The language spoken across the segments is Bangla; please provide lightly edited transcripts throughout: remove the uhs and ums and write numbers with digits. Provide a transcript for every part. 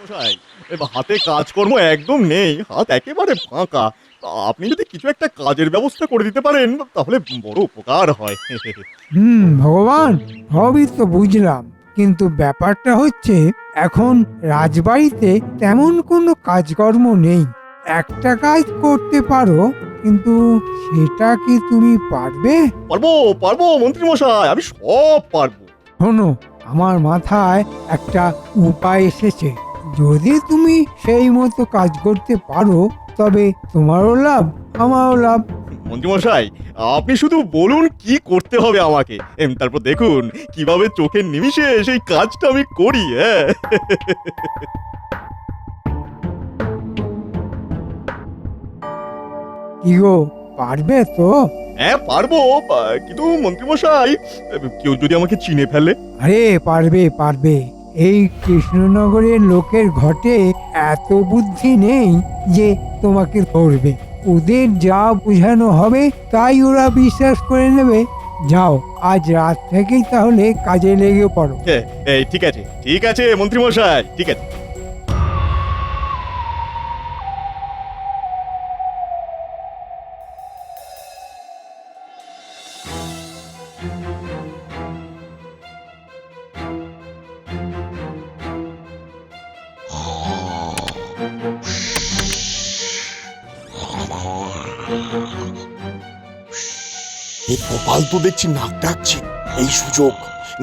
মশাই, হাতে কাজকর্ম একদম নেই, হাত একেবারে ফাঁকা। আপনি যদি কিছু একটা কাজের ব্যবস্থা করে দিতে পারেন তাহলে বড় উপকার হয়। ভগবান, সবই তো বুঝলাম, কিন্তু ব্যাপারটা হচ্ছে এখন রাজবাড়িতে তেমন কোনো কাজকর্ম নেই। একটা কাজ করতে পারো, কিন্তু সেটা কি তুমি পারবে? পারবো পারবো মন্ত্রী মশাই, আমি সব পারবো। শোনো, আমার মাথায় একটা উপায় এসেছে। যদি তুমি সেই মতো কাজ করতে পারো, তবে তোমারও লাভ, আমারও লাভ। মন্ত্রী মশাই, আপনি শুধু বলুন কি করতে হবে আমাকে, তারপর দেখুন কিভাবে চোখের নিমিষে সেই কাজটা আমি করি। হ্যাঁ, কি গো, পারবে তো? হ্যাঁ পারবো, কিন্তু মন্ত্রী মশাই, কেউ যদি আমাকে চিনে ফেলে? আরে পারবে পারবে। এই কৃষ্ণনগরের লোকের ঘটে এত বুদ্ধি নেই যে তোমাকে ধরবে। ওদের যা বোঝানো হবে তাই ওরা বিশ্বাস করে নেবে। যাও, আজ রাত থেকেই তাহলে কাজে লেগে পড়ো। হ্যাঁ, এই ঠিক আছে ঠিক আছে মন্ত্রী মশাই, ঠিক আছে। এই গোপাল তো দেখছি নাক ডাকছে। এই সুযোগ,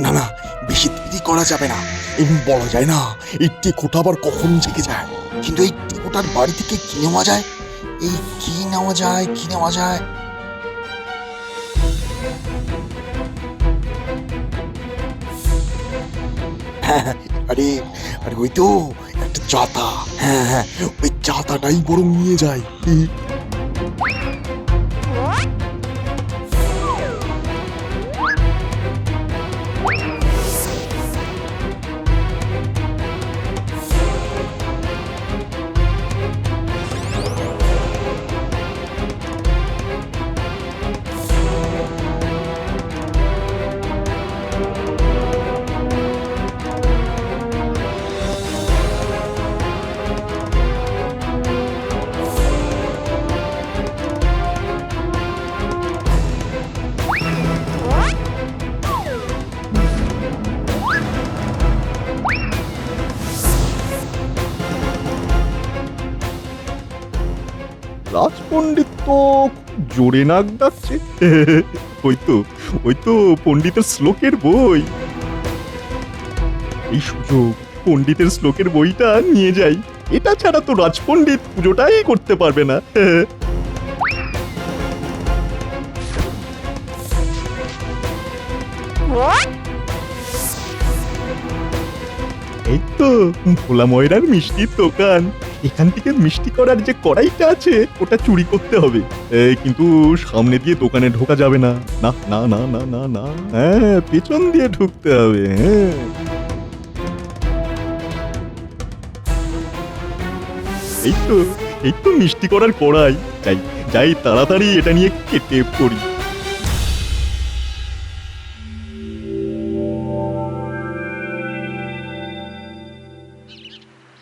না না, বেশি দেরি করা যাবে না। এমনি বলা যায় না এই টেকোটা আবার কখন জেগে যায়। কিন্তু এই টেকোটার বাড়ি থেকে কি নেওয়া যায়? এই কি নেওয়া যায়, কি নেওয়া যায়? হ্যাঁ, আরে আরে ওই তো একটা চাতা। হ্যাঁ হ্যাঁ, ওই চাতাটাই বরং নিয়ে যায়। রাজপণ্ডিত তো খুব জোরে নাক ডাকছে। ওই তো ওই তো পণ্ডিতের শ্লোকের বই। এই সুযোগ, পণ্ডিতের শ্লোকের বইটা নিয়ে যাই। এটা ছাড়া তো রাজপণ্ডিত পুজোটাই করতে পারবে না। এই তো ভোলা ময়রার মিষ্টির দোকান। এখান থেকে মিষ্টি করার যে কড়াইটা আছে ওটা চুরি করতে হবে। কিন্তু সামনে দিয়ে দোকানে ঢোকা যাবে না। না না না না না না, হ্যাঁ পেছন দিয়ে ঢুকতে হবে। হ্যাঁ, এই তো মিষ্টি করার কড়াই। যাই যাই, তাড়াতাড়ি এটা নিয়ে কেটে পড়ি।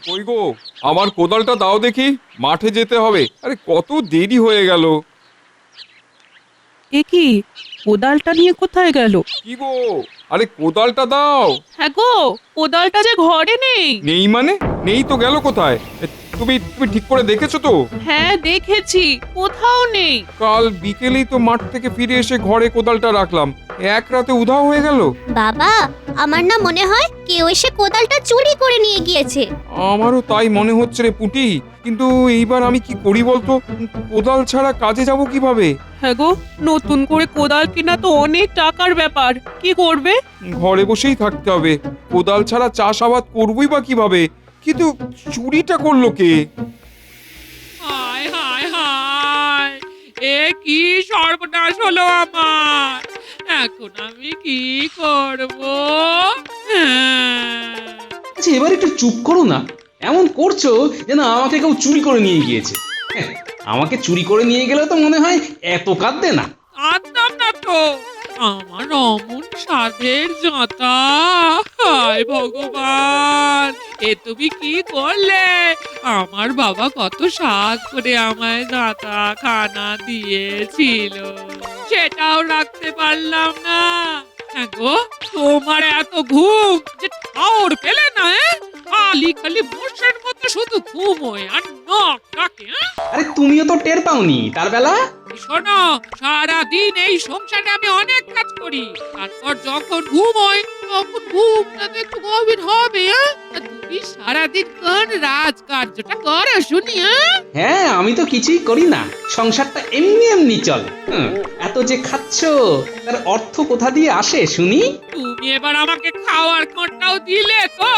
কই গো, আমার কোদালটা দাও দেখি, মাঠে যেতে হবে। আরে কত দেরি হয়ে গেল। এ কি, কোদালটা নিয়ে কোথায় গেল? কি গো, আরে কোদালটা দাও। হ্যাঁ গো, কোদালটা যে ঘরে নেই। নেই মানে? নেই তো গেল কোথায়? তুমি তুমি ঠিক করে দেখেছো তো? হ্যাঁ দেখেছি, কোথাও নেই। কাল বিকেলেই তো মাঠ থেকে ফিরে এসে ঘরে কোদালটা রাখলাম, এক রাতে উধাও হয়ে গেল। বাবা, আমার না মনে হয় কেউ এসে কোদালটা চুরি করে নিয়ে গিয়েছে। আমারও তাই মনে হচ্ছে রে পুটি, কিন্তু এইবার আমি কি করি বলতো? কোদাল ছাড়া কাজে যাব কিভাবে? হ্যাঁ গো, নতুন করে কোদাল কিনা তো অনেক টাকার ব্যাপার, কি করবে? ঘরে বসেই থাকতে হবে, কোদাল ছাড়া চাষাবাদ করবই বা কিভাবে? কিন্তু চুরিটা করলো কে? হায় হায় হায়, এ কি সর্বনাশ হলো আমার! এখন আমি কি করব? আচ্ছা, এবার একটু চুপ করো না। এমন করছো যেন আমাকে কেউ চুরি করে নিয়ে গিয়েছে। আমাকে চুরি করে নিয়ে গেলে তো মনে হয় এত কাঁদবে না। আনতাম না তো, আমার অমন সাধের জাঁতা, হায় ভগবান, এ তুমি কি করলে? আমার বাবা কত সাধ করে আমায় জাঁতা খানা দিয়েছিল, সেটাও রাখতে পারলাম না। হ্যাঁ গো, তোমার এত ঘুম যে ঠাউর পেলে না? খালি খালি মোষের মতো শুধু ঘুমোয় আর নখ ডাকে। আরে তুমিও তো টের পাওনি তার বেলা। শোনো, সারাদিন এই সংসারে আমি অনেক কাজ করি, তারপর যখন ঘুমোই তখন ঘুমটা তো একটু গভীর হবে। তুমি সারাদিন কোন রাজকার্যটা করো শুনি? হ্যাঁ, আমি তো কিছুই করি না, সংসারটা এমনি এমনি চলে। এত যে খাচ্ছ তার অর্থ কোথা দিয়ে আসে শুনি? তুমি এবার আমাকে খাওয়ার কোটাও দিলে তো?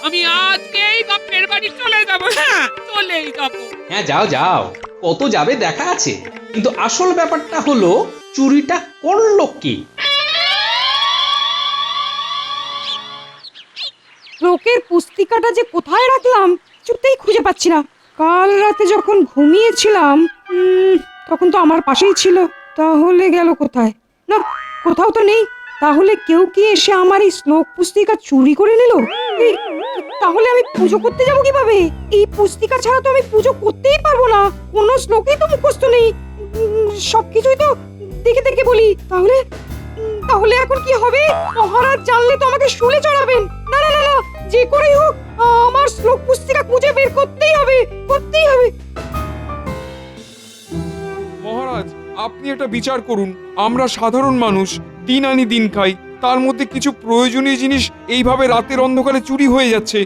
আমি আজকেই বাপের বাড়ি চলে যাব। হ্যাঁ, চলেই যাব। হ্যাঁ, যাও যাও, কত যাবে দেখা আছে, কিন্তু আসল ব্যাপারটা হলো চুরিটা করলো কি? লোকের পুস্তিকাটা যে কোথায় রাখলাম কিছুতেই খুঁজে পাচ্ছি না। কাল রাতে যখন ঘুমিয়েছিলাম তখন তো আমার পাশেই ছিল, তাহলে গেল কোথায়? না, কোথাও তো নেই। তাহলে কেউ কি এসে আমার এই শ্লোক পুস্তিকা চুরি করে নিল? তাহলে আমি পুজো করতে যাব কিভাবে? এই পুস্তিকা ছাড়া তো আমি পুজো করতেই পারবো না। কোনো শ্লোকই তো মুখস্থ নেই, সবকিছুই তো দেখে দেখে বলি। তাহলে এখন কি হবে? মহারাজ জানলে তো আমাকে শুলে চড়াবেন। না না না না, যে করেই হোক আমার শ্লোক পুস্তিকা খুঁজে বের করতেই হবে, করতেই হবে। মহারাজ, আপনি একটা বিচার করুন। আমরা সাধারণ মানুষ, দিন আনি দিন খাই, তার মধ্যে কিছু প্রয়োজনীয় জিনিস এইভাবে রাতের অন্ধকারে চুরি হয়ে যাচ্ছে।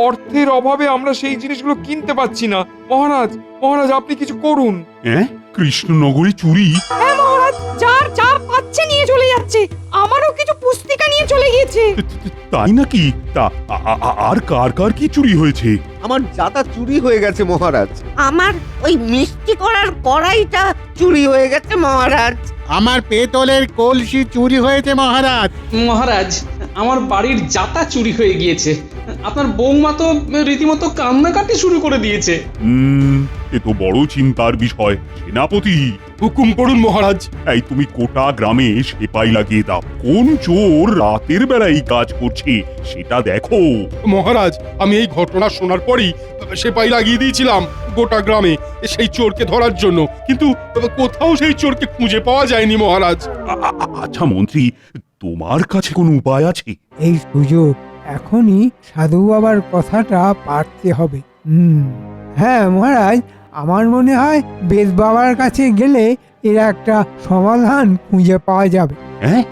অর্থের অভাবে আমরা সেই জিনিসগুলো কিনতে পাচ্ছি না। মহারাজ, মহারাজ, আপনি কিছু করুন। হ্যাঁ, কৃষ্ণনগরে চুরি? হ্যাঁ মহারাজ, যার যা পাচ্ছে নিয়ে চলে যাচ্ছে। আমারও কিছু পুস্তিকা নিয়ে চলে গিয়েছে। তাই নাকি? তা আর কার কার কি চুরি হয়েছে? আমার জাতা চুরি হয়ে গেছে মহারাজ। আমার ওই মিষ্টি করার কড়াইটা চুরি হয়ে গেছে মহারাজ। আমার পেতলের কলসি চুরি হয়েছে মহারাজ। মহারাজ, আমার বাড়ির জাতা চুরি হয়ে গিয়েছে। আপনার বৌমা তো রীতিমতো কান্নাকাটি শুরু করে দিয়েছে। এ তো বড় চিন্তার বিষয়। সেনাপতি, হুকুম করুন মহারাজ। এই তুমি গোটা গ্রামে সেপাই লাগিয়ে দাও। কোন চোর রাতের বেলায় কাজ করছে সেটা দেখো। মহারাজ, আমি এই ঘটনা শোনার পরই সেপাই লাগিয়ে দিয়েছিলাম গোটা গ্রামে সেই চোরকে ধরার জন্য, কিন্তু কোথাও সেই চোরকে খুঁজে পাওয়া যায়নি মহারাজ। আচ্ছা মন্ত্রী, তোমার কাছে কোনো উপায় আছে? এই সুযোগ এখনই সাধু বাবার কথাটা পারতে হবে। হ্যাঁ মহারাজ, আমার মনে হয় বেদ বাবার কাছে গেলে এর একটা সমাধান খুঁজে পাওয়া যাবে। হ্যাঁ,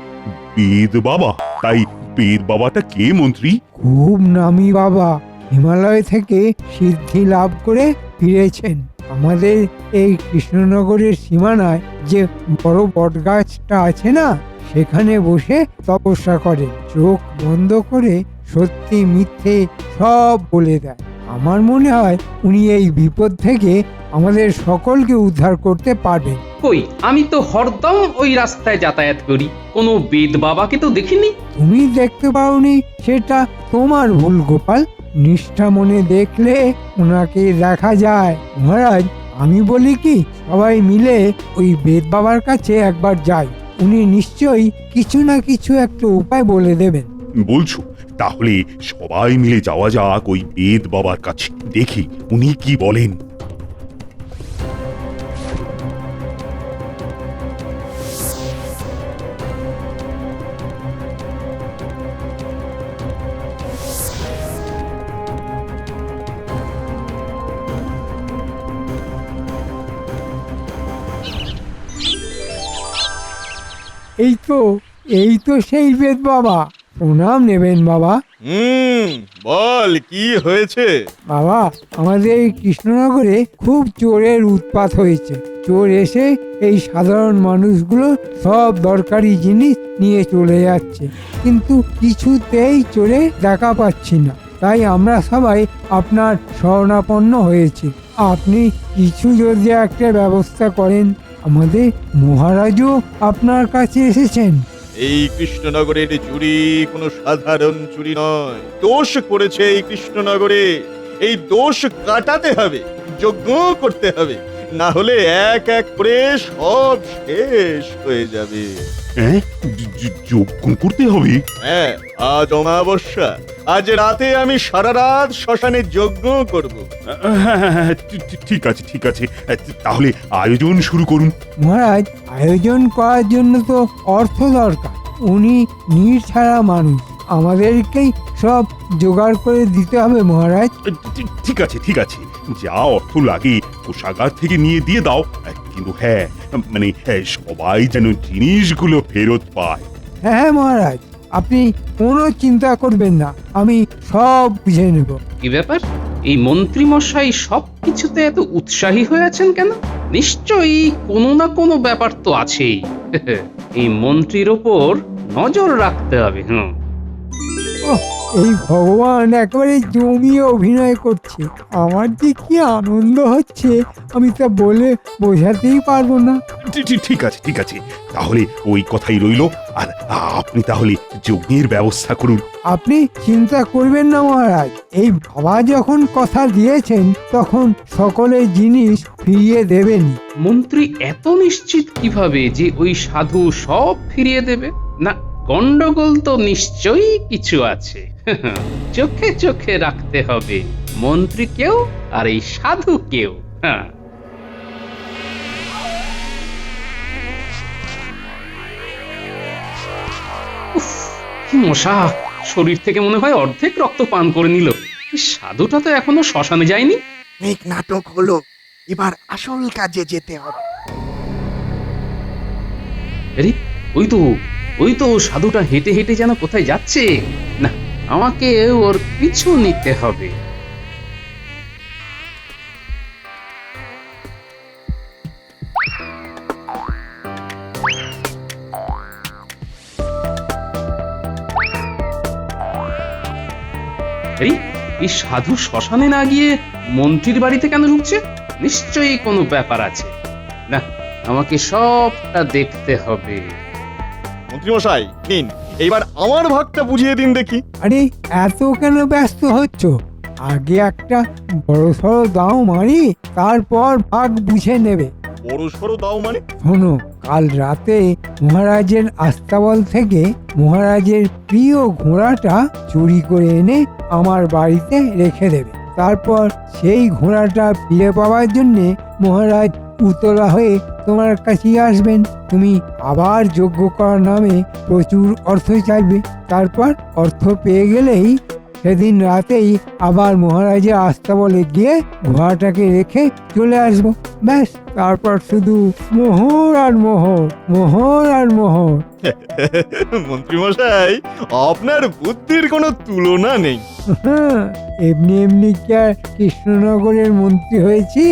বেদ বাবা? তাই বেদ বাবাটা কে মন্ত্রী? খুব নামি বাবা, হিমালয় থেকে সিদ্ধি লাভ করে ফিরেছেন। আমাদের এই কৃষ্ণনগরের সীমানায় যে বড় বটগাছটা আছে না, সেখানে বসে তপস্যা করে, চোখ বন্ধ করে সত্যি মিথ্যে সব বলে দেয়। আমার মনে হয় উনি এই বিপদ থেকে আমাদের সকলকে উদ্ধার করতে পারবেন। কই, আমি তো হরদম ওই রাস্তায় যাতায়াত করি, কোনো বেদ বাবাকে তো দেখিনি। তুমি দেখতে পাওনি সেটা তোমার ভুল গোপাল। নিষ্ঠা মনে দেখলে ওনাকে দেখা যায়। মহারাজ, আমি বলি কি, সবাই মিলে ওই বেদ বাবার কাছে একবার যাই। উনি নিশ্চয়ই কিছু না কিছু একটা উপায় বলে দেবেন। বলছো? তাহলে সবাই মিলে যাওয়া যাক ওই বেদ বাবার কাছে, দেখি উনি কি বলেন। এই তো সেই বেদ বাবা। প্রণাম নেবেন বাবা। বল, কি হয়েছে? বাবা, আমাদের এই কৃষ্ণনগরে খুব চোরের উৎপাত হয়েছে। চোর এসে এই সাধারণ মানুষগুলো সব দরকারি জিনিস নিয়ে চলে যাচ্ছে, কিন্তু কিছুতেই চোরে দেখা পাচ্ছি না। তাই আমরা সবাই আপনার শরণাপন্ন হয়েছি। আপনি কিছু যদি একটা ব্যবস্থা করেন। আমাদের মহারাজও আপনার কাছে এসেছেন। এই কৃষ্ণনগরের চুরি কোনো সাধারণ চুরি নয়। দোষ করেছে এই কৃষ্ণনগরে। এই দোষ কাটাতে হবে, যজ্ঞ করতে হবে, না হলে এক এক করে সব শেষ হয়ে যাবে। হ্যাঁ যজ্ঞ করতে হবে? হ্যাঁ, আজ অমাবস্যা, আজ রাতে আমি সারা রাত শ্মশানে যজ্ঞ করব। হ্যাঁ, ঠিক আছে ঠিক আছে, তাহলে আয়োজন শুরু করুন। মহারাজ, আয়োজন করার জন্য তো অর্থ দরকার। উনি নির্ছাড়া মানুষ, আমাদেরকেই সব জোগাড় করে দিতে হবে মহারাজ। ঠিক আছে ঠিক আছে, যা অর্থ লাগে কোষাগার থেকে নিয়ে দিয়ে দাও, কিন্তু হ্যাঁ মানে সবাই যেন জিনিসগুলো ফেরত পায়। হ্যাঁ মহারাজ, আপনি কোনো চিন্তা করবেন না, আমি সব বুঝে নেব। কি ব্যাপার, এই মন্ত্রী মশাই সব কিছুতে এত উৎসাহী হয়ে আছেন কেন? নিশ্চয়ই কোনো না কোনো ব্যাপার তো আছেই। এই মন্ত্রীর ওপর নজর রাখতে হবে। ওহ, এই ভগবান একেবারে জমিয়ে অভিনয় করছে। আমার যে কি আনন্দ হচ্ছে আমি তা বলে বোঝাতেই পারবো না। ঠিক আছে ঠিক আছে, তাহলে ওই কথাই রইলো। আর আপনি তাহলে যজ্ঞের ব্যবস্থা করুন। আপনি চিন্তা করবেন না মহারাজ, এই বাবা যখন কথা দিয়েছেন তখন সকলের জিনিস ফিরিয়ে দেবেনই। মন্ত্রী এত নিশ্চিত কিভাবে যে ওই সাধু সব ফিরিয়ে দেবে? না, গন্ডগোল তো নিশ্চয়ই কিছু আছে। চোখে চোখে রাখতে হবে মন্ত্রীকেও আর এই সাধুকেও। হ্যাঁ, উফ, কি মশা! শরীর থেকে মনে হয় অর্ধেক রক্ত পান করে নিল। এই সাধুটা তো এখনো শ্মশানে যায়নি। অনেক নাটক হলো, এবার আসল কাজে যেতে হবে। আরে, ওই তো সাধুটা হেঁটে হেঁটে যেন কোথায় যাচ্ছে। না, আমাকে ওর পিছু নিতে হবে। এই সাধু শ্মশানে না গিয়ে মন্ত্রীর বাড়িতে কেন ঢুকছে? নিশ্চয়ই কোনো ব্যাপার আছে। না, আমাকে সবটা দেখতে হবে। মন্ত্রীমশাই নিন, এইবার আমার ভাগটা বুঝিয়ে দিন দেখি। আরে এত কেন ব্যস্ত হচ্ছ? আগে একটা বড়সড় দাও মারি, তারপর ভাগ বুঝে নেবে। বড় সড়ো দাও মানে? শোনো, কাল রাতে মহারাজের আস্তাবল থেকে মহারাজের প্রিয় ঘোড়াটা চুরি করে এনে আমার বাড়িতে রেখে দেবে। তারপর সেই ঘোড়াটা ফিরে পাওয়ার জন্যে মহারাজ উতলা হয়ে তোমার কাছেই আসবেন। তুমি আবার যজ্ঞ করার নামে প্রচুর অর্থ চাইবে। তারপর অর্থ পেয়ে গেলেই সেদিন রাতেই আবার মহারাজের আস্তাবলে গিয়ে ঘোড়াটাকে রেখে চলে আসবো। ব্যাস, তারপর শুধু মোহর আর মোহর, মোহর আর মোহর। মন্ত্রীমশাই, আপনার বুদ্ধির কোনো তুলনা নেই। এমনি এমনি কি আর কৃষ্ণনগরের মন্ত্রী হয়েছি?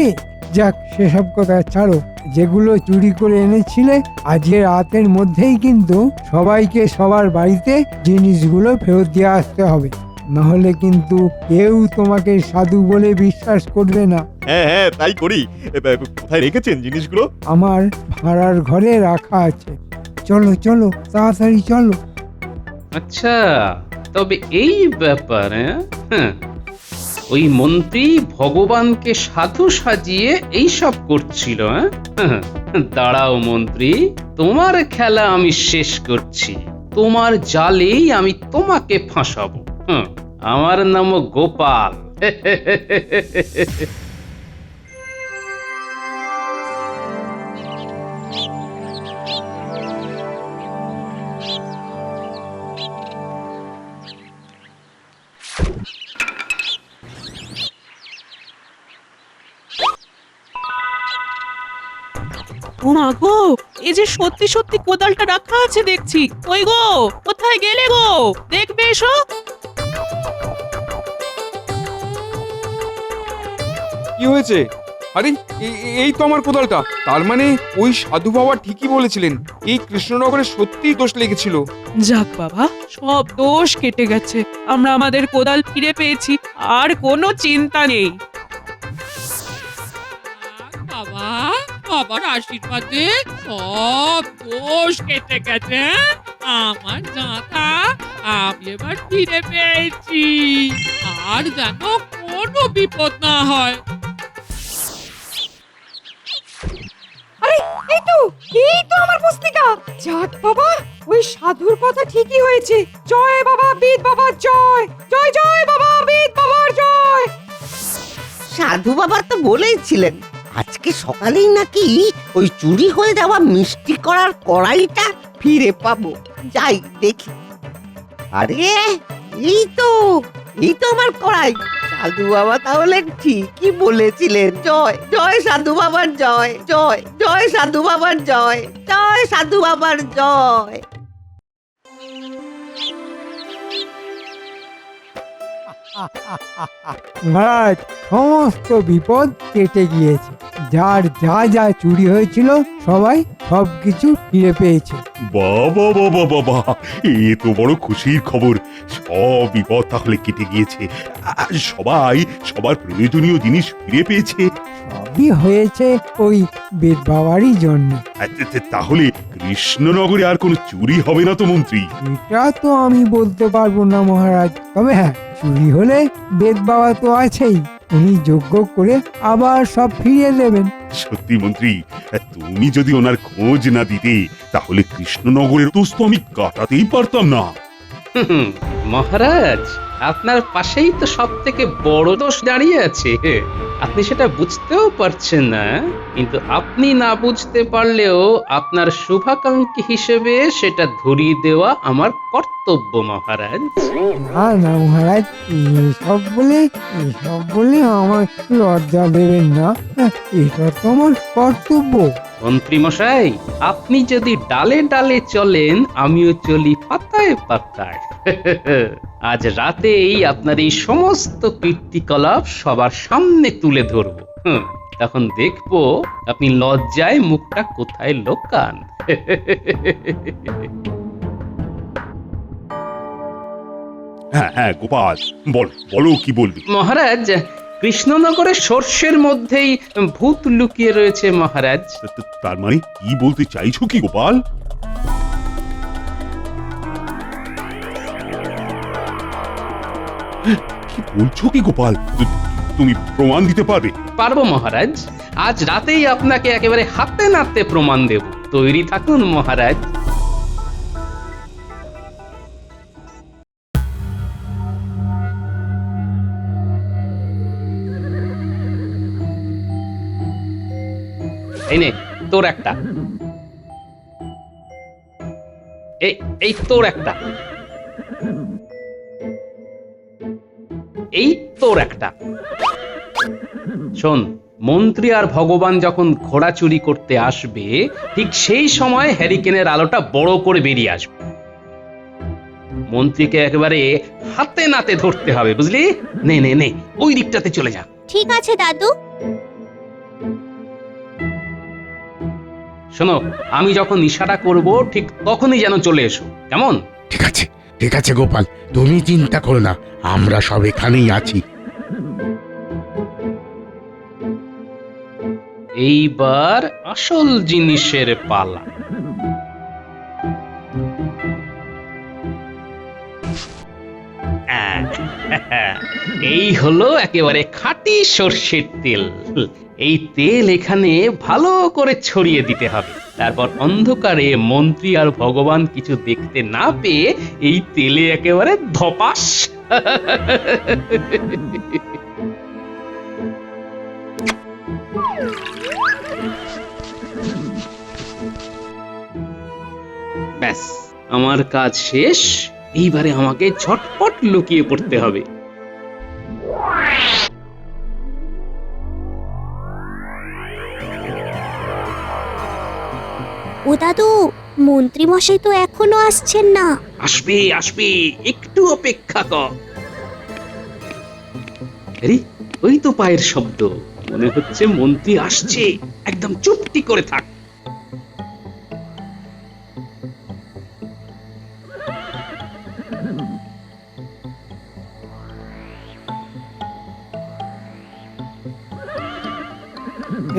যাক, সেসব কথা ছাড়ো। যেগুলো চুরি করে এনেছিলে আজকে রাতের মধ্যেই কিন্তু সবাইকে সবার বাড়িতে জিনিসগুলো ফেরত দিয়ে আসতে হবে, নাহলে কিন্তু কেউ তোমাকে সাধু বলে বিশ্বাস করবে না। হ্যাঁ হ্যাঁ, তাই করি। কোথায় রেখেছেন জিনিসগুলো? আমার ভাড়ার ঘরে রাখা আছে। চলো চলো, তাড়াতাড়ি চলো। আচ্ছা, তবে এই ব্যাপার। হ্যাঁ, ওই মন্ত্রী ভগবানকে সাধু সাজিয়ে এইসব করছিল। হ্যাঁ, দাঁড়াও মন্ত্রী, তোমার খেলা আমি শেষ করছি। তোমার জালেই আমি তোমাকে ফাঁসাবো। আমার নাম গোপাল। ও মা গো, এই যে সত্যি সত্যি কোদালটা রাখা আছে দেখছি। ওই গো, কোথায় গেলে গো? দেখবে এসো। কি হয়েছে? আরে, এই তো আমার কোদালটা। তার মানে ওই সাধু বাবা ঠিকই বলেছিলেন, এই কৃষ্ণনগরে সত্যিই দোষ লেগেছিল। যাক বাবা, সব দোষ কেটে গেছে। আমরা আমাদের কোদাল ফিরে পেয়েছি, আর কোনো চিন্তা নেই। বাবা, বাবার আশীর্বাদে সব দোষ কেটে গেছে। আমার জাতা আমি এবার ফিরে পেয়েছি, আর যেন কোনো বিপদ না হয়। আরে এই তো এই তো আমার পুস্তিকা। যাক বাবা, ওই সাধুর কথা ঠিকই হয়েছে। জয় বাবা বেদ বাবার জয়, জয় জয় বাবা বেদ বাবার জয়। সাধু বাবা তো বলেইছিলেন আজকে সকালেই নাকি ওই চুরি হয়ে যাওয়া মিষ্টি করার কড়াইটা ফিরে পাবো। যাই দেখি। আরে এই তো আমার কড়াই। সাধু বাবা তাহলে ঠিকই বলেছিলেন। জয় জয় সাধু বাবার জয়, জয় জয় সাধু বাবার জয়, জয় সাধু বাবার জয়। মহারাজ, সমস্ত বিপদ কেটে গিয়েছে। যার যা যা চুরি হয়েছিল সবাই সবকিছু ফিরে পেয়েছে। বাবা বাবা বাবা, এ তো বড় খুশির খবর। সব বিপদ তাহলে কেটে গিয়েছে, আর সবাই সবার প্রয়োজনীয় জিনিস ফিরে পেয়েছে। সবই হয়েছে ওই বেদ বাবারই জন্য। তাহলে কৃষ্ণনগরে আর কোনো চুরি হবে না তো মন্ত্রী? এটা তো আমি বলতে পারবো না মহারাজ, তবে হ্যাঁ, চুরি হলে বেদ বাবা তো আছেই, উনি যজ্ঞ করে আবার সব ফিরিয়ে দেবেন। সত্যি মন্ত্রী, তুমি যদি ওনার খোঁজ না দিতে তাহলে কৃষ্ণনগরের দোষ তো আমি কাটাতেই পারতাম না। মহারাজ, আপনার পাশেই তো সব থেকে বড় দোষ দাঁড়িয়ে আছে। আপনি সেটা বুঝতেও পারছেন না, কিন্তু আপনি না বুঝতে পারলেও আপনার শুভাকাঙ্ক্ষী হিসেবে সেটা ধরিয়ে দেওয়া আমার কর্তব্য মহারাজ। না না মহারাজ, এসব বলে আমার লজ্জা দেবেন না। এটা তো আমার কর্তব্য। মন্ত্রী মশাই, আপনি যদি ডালে ডালে চলেন, আমিও চলি পাতায় পাতায়। আজ রাতেই আপনার এই সমস্ত কীর্তিকলাপ সবার সামনে তুলে ধরবো। তখন দেখবো আপনি লজ্জায় মুখটা কোথায় লোকান। হ্যাঁ হ্যাঁ গোপাল, বলো কি বলবি? মহারাজ, কৃষ্ণনগরের সর্ষের মধ্যেই ভূত লুকিয়ে রয়েছে মহারাজ। তার মানে কি বলতে চাইছো কি গোপাল? কি বলছো কি গোপাল? তুমি প্রমাণ দিতে পারবে? পারবো মহারাজ, আজ রাতেই আপনাকে একেবারে হাতে নাতে প্রমাণ দেব। তৈরি থাকুন মহারাজ। এই নে তোর একটা, এই তোর একটা, এই তোর একটা। শোন, মন্ত্রী আর ভগবান যখন ঘোড়া চুরি করতে আসবে, ঠিক সেই সময় হ্যারিকেনের আলোটা বড় করে বেরিয়ে আসবে। মন্ত্রীকে একেবারে হাতে নাতে ধরতে হবে, বুঝলি? নে নে নে, ওই দিকটাতে চলে যা। ঠিক আছে দাদু। শোনো, আমি যখন ইশারা করব ঠিক তখনই যেন চলে এসো, কেমন? ঠিক আছে গোপাল, তুমি চিন্তা করো না, আমরা সব এখানেই আছি। এইবার আসল জিনিসের পালা। এই হলো একেবারে খাঁটি সর্ষের তেল। এই তেল এখানে ভালো করে ছড়িয়ে দিতে হবে। তারপর অন্ধকারে মন্ত্রী আর ভগবান কিছু দেখতে না পেয়ে এই তেলে একেবারে ধপাস। ব্যাস, আমার কাজ শেষ। এইবারে আমাকে ঝটপট লুকিয়ে পড়তে হবে। ও দাদু, মন্ত্রী মশাই তো এখনো আসছেন না। আসবে আসবে, একটু অপেক্ষা কর। আরে, ওই তো পায়ের শব্দ, মনে হচ্ছে মন্ত্রী আসছে। একদম চুপটি করে থাক।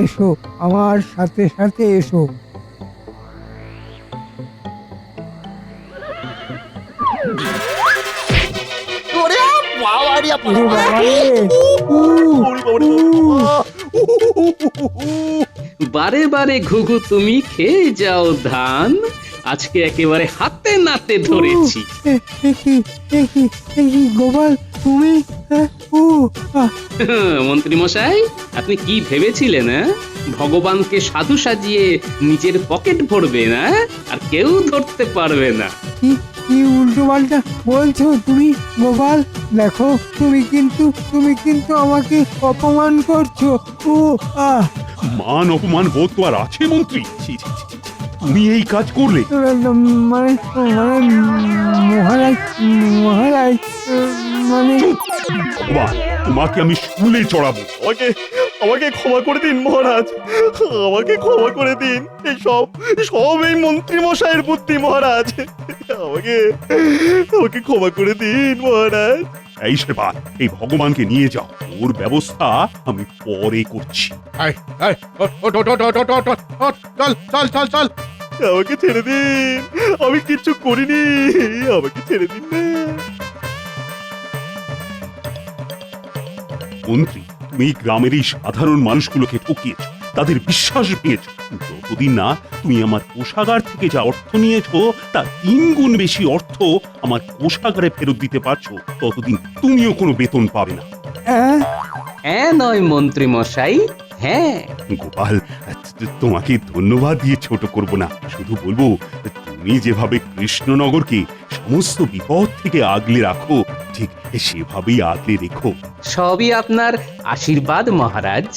এসো, আমার সাথে সাথে এসো। ওরে বাবা রে বাবা! ওরে বাবা রে! বারে বারে ঘুঘু তুমি খেয়ে যাও ধান, আজকে একেবারে হাতে নাতে ধরেছি। গোপাল তুমি ও আহ, মন্ত্রী মশাই, আপনি কি ভেবেছিলেন? ভগবানকে সাধু সাজিয়ে নিজের পকেট ভরবে না, আর কেউ ধরতে পারবে না। কি কি উল্টো পাল্টা বলছো তুমি গোপাল? দেখো তুমি কিন্তু আমাকে অপমান করছো। ও আহ মান অপমান বোধ তো আর আছে মন্ত্রী? ছি, ছি, ছি, ছি, ছি। তুমি এই কাজ করলে? মানে মানে মহারাজ মহারাজ মানে ভগবান, তোমাকে আমি শুলে চড়াবো। আমাকে ক্ষমা করে দিন মহারাজ, আমাকে ক্ষমা করে দিন। সব এই মন্ত্রী মশাইয়ের বুদ্ধি মহারাজ। আমাকে ক্ষমা করে দিন মহারাজ। এই সেবার এই ভগবানকে নিয়ে যাও, ওর ব্যবস্থা আমি পরে করছি। এই, এই, ওঠ, ওঠ, ওঠ, ওঠ, ওঠ, ওঠ, ওঠ, ওঠ, চল চল চল চল। আমাকে ছেড়ে দিন, আমি কিচ্ছু করিনি, আমাকে ছেড়ে দিন না। মন্ত্রী, তুমি এই গ্রামের এই সাধারণ মানুষগুলোকে ঠকিয়েছ, তাদের বিশ্বাস পেয়েছ। যতদিন না তুমি আমার কোষাগার থেকে যা অর্থ নিয়েছো তার 3 গুণ বেশি অর্থ আমার কোষাগারে ফেরত দিতে পারছো, ততদিন তুমিও কোনো বেতন পাবে না। হ্যাঁ নয় মন্ত্রী মশাই, হ্যাঁ। গোপাল, তোমাকে ধন্যবাদ দিয়ে ছোট করব না, শুধু বলবো তুমি যেভাবে কৃষ্ণনগরকে সমস্ত বিপদ থেকে আগলে রাখো, ঠিক সেভাবেই আগলে রেখো। সবই আপনার আশীর্বাদ মহারাজ।